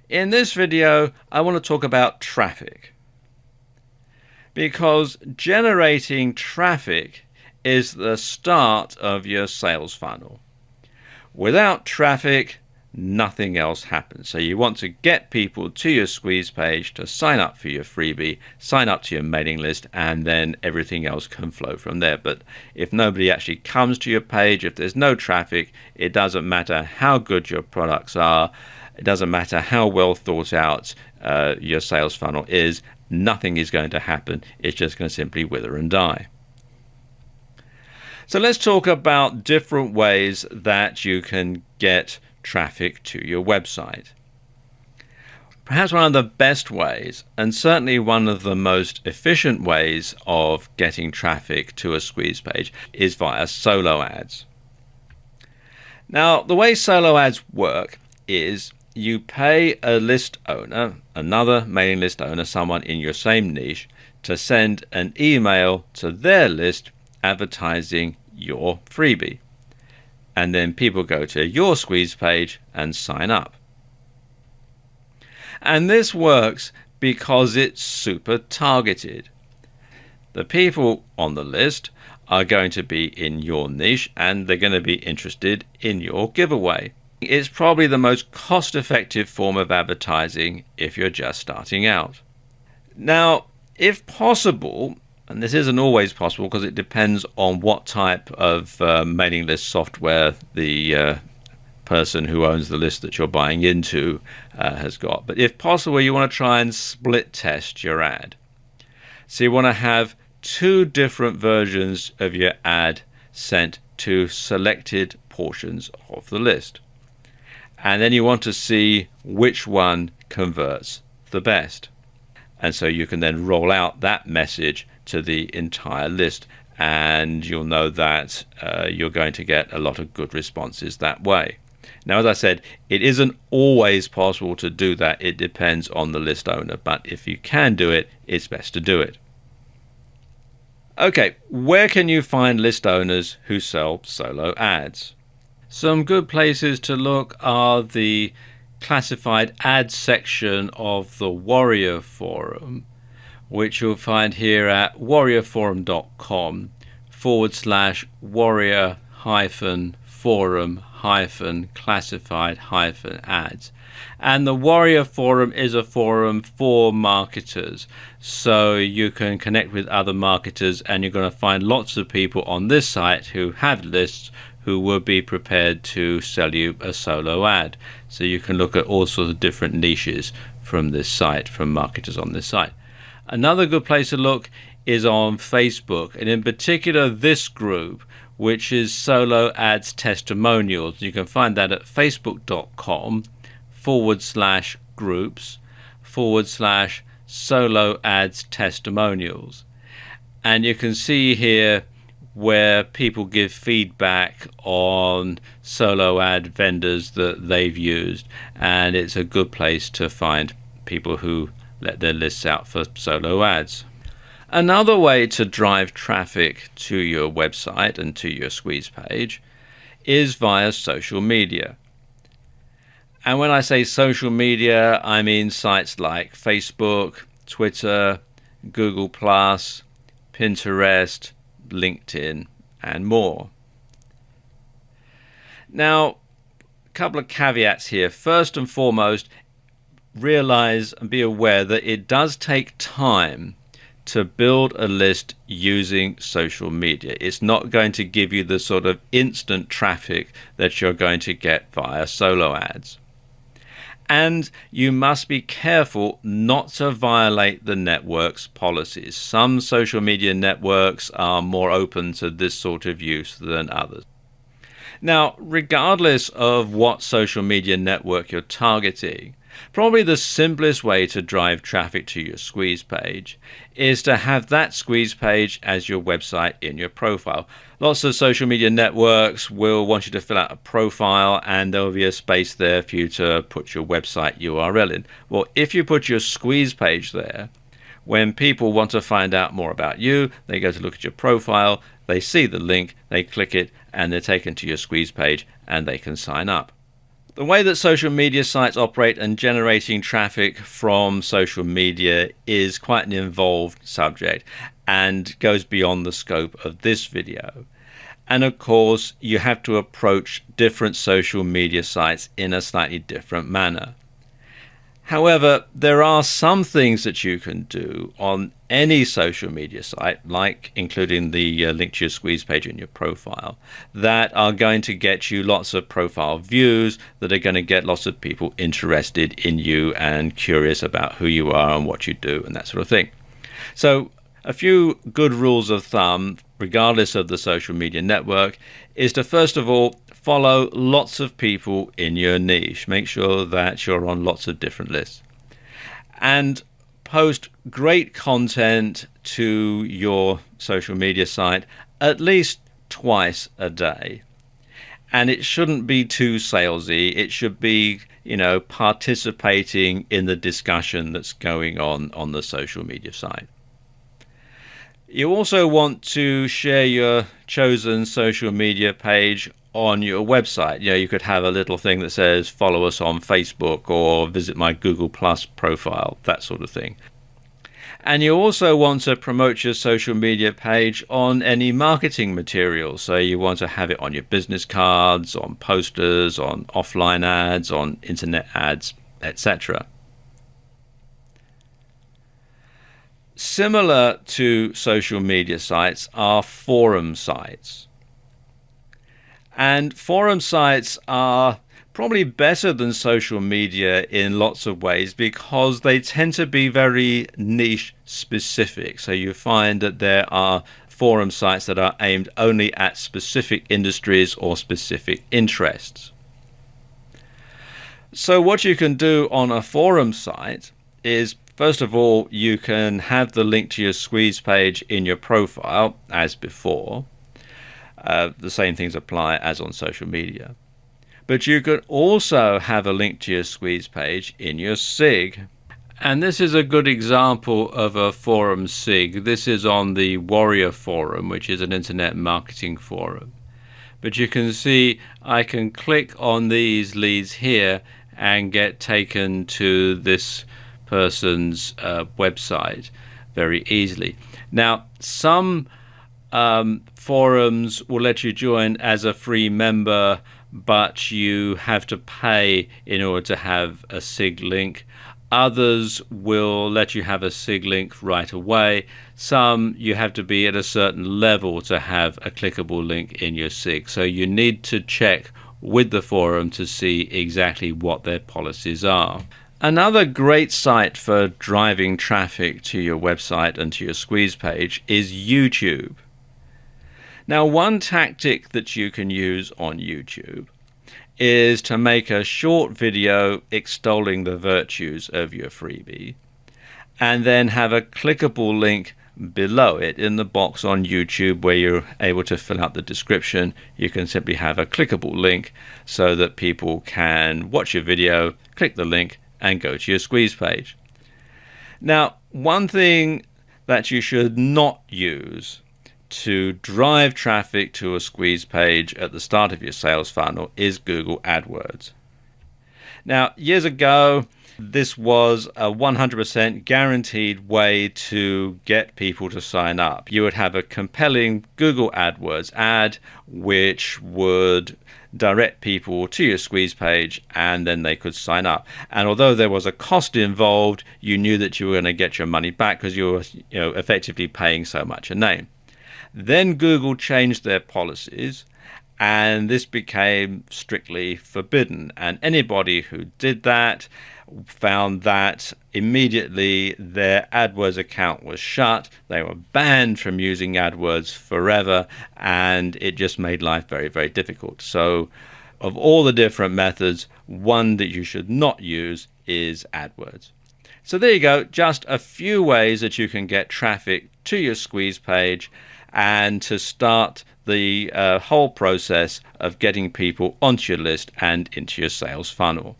In this video, I want to talk about traffic, because generating traffic is the start of your sales funnel. Without traffic, nothing else happens. So you want to get people to your squeeze page to sign up for your freebie, sign up to your mailing list, and then everything else can flow from there. But if nobody actually comes to your page, if there's no traffic, it doesn't matter how good your products are, it doesn't matter how well thought out your sales funnel is, nothing is going to happen. It's just going to simply wither and die. So let's talk about different ways that you can get traffic to your website. Perhaps one of the best ways, and certainly one of the most efficient ways of getting traffic to a squeeze page, is via solo ads. Now, the way solo ads work is you pay a list owner, another mailing list owner, someone in your same niche, to send an email to their list advertising your freebie. And then people go to your squeeze page and sign up. And this works because it's super targeted. The people on the list are going to be in your niche and they're going to be interested in your giveaway. It's probably the most cost-effective form of advertising if you're just starting out. Now, if possible, and this isn't always possible because it depends on what type of mailing list software the person who owns the list that you're buying into has got. But if possible, you want to try and split test your ad. So you want to have two different versions of your ad sent to selected portions of the list. And then you want to see which one converts the best. And so you can then roll out that message to the entire list, and you'll know that you're going to get a lot of good responses that way. Now, as I said, it isn't always possible to do that. It depends on the list owner, but if you can do it, it's best to do it. Okay, where can you find list owners who sell solo ads? Some good places to look are the classified ads section of the Warrior Forum, which you'll find here at warriorforum.com/warrior-forum-classified-ads. And the Warrior Forum is a forum for marketers, so you can connect with other marketers, and you're going to find lots of people on this site who have lists who will be prepared to sell you a solo ad. So you can look at all sorts of different niches from this site, from marketers on this site. Another good place to look is on Facebook, and in particular this group, which is Solo Ads Testimonials. You can find that at facebook.com/groups/Solo Ads Testimonials. And you can see here where people give feedback on solo ad vendors that they've used, and it's a good place to find people who let their lists out for solo ads. Another way to drive traffic to your website and to your squeeze page is via social media. And when I say social media, I mean sites like Facebook, Twitter, Google+, Pinterest, LinkedIn, and more. Now, a couple of caveats here. First and foremost, realize and be aware that it does take time to build a list using social media. It's not going to give you the sort of instant traffic that you're going to get via solo ads. And you must be careful not to violate the network's policies. Some social media networks are more open to this sort of use than others. Now, regardless of what social media network you're targeting, probably the simplest way to drive traffic to your squeeze page is to have that squeeze page as your website in your profile. Lots of social media networks will want you to fill out a profile, and there will be a space there for you to put your website URL in. Well, if you put your squeeze page there, when people want to find out more about you, they go to look at your profile, they see the link, they click it, and they're taken to your squeeze page and they can sign up. The way that social media sites operate and generating traffic from social media is quite an involved subject and goes beyond the scope of this video. And of course, you have to approach different social media sites in a slightly different manner. However, there are some things that you can do on any social media site, like including the link to your squeeze page in your profile, that are going to get you lots of profile views, that are going to get lots of people interested in you and curious about who you are and what you do and that sort of thing. So a few good rules of thumb, regardless of the social media network, is to first of all follow lots of people in your niche. Make sure that you're on lots of different lists. And post great content to your social media site at least twice a day. And it shouldn't be too salesy. It should be, participating in the discussion that's going on the social media site. You also want to share your chosen social media page on your website. You could have a little thing that says follow us on Facebook or visit my Google Plus profile, that sort of thing. And you also want to promote your social media page on any marketing material. So you want to have it on your business cards, on posters, on offline ads, on internet ads, etc. Similar to social media sites are forum sites. And forum sites are probably better than social media in lots of ways because they tend to be very niche specific. So you find that there are forum sites that are aimed only at specific industries or specific interests. So what you can do on a forum site is, first of all, you can have the link to your squeeze page in your profile as before. The same things apply as on social media. But you could also have a link to your squeeze page in your SIG. And this is a good example of a forum SIG. This is on the Warrior Forum, which is an internet marketing forum. But you can see I can click on these leads here and get taken to this person's website very easily. Now, some forums will let you join as a free member, but you have to pay in order to have a SIG link. Others will let you have a SIG link right away. Some you have to be at a certain level to have a clickable link in your SIG. So you need to check with the forum to see exactly what their policies are. Another great site for driving traffic to your website and to your squeeze page is YouTube. Now, one tactic that you can use on YouTube is to make a short video extolling the virtues of your freebie and then have a clickable link below it in the box on YouTube where you're able to fill out the description. You can simply have a clickable link so that people can watch your video, click the link, and go to your squeeze page. Now, one thing that you should not use to drive traffic to a squeeze page at the start of your sales funnel is Google AdWords. Now, years ago, this was a 100% guaranteed way to get people to sign up. You would have a compelling Google AdWords ad which would direct people to your squeeze page and then they could sign up. And although there was a cost involved, you knew that you were going to get your money back because you were effectively paying so much a name. Then Google changed their policies and this became strictly forbidden. And anybody who did that found that immediately their AdWords account was shut. They were banned from using AdWords forever, and it just made life very, very difficult. So of all the different methods, one that you should not use is AdWords. So there you go, just a few ways that you can get traffic to your squeeze page and to start the whole process of getting people onto your list and into your sales funnel.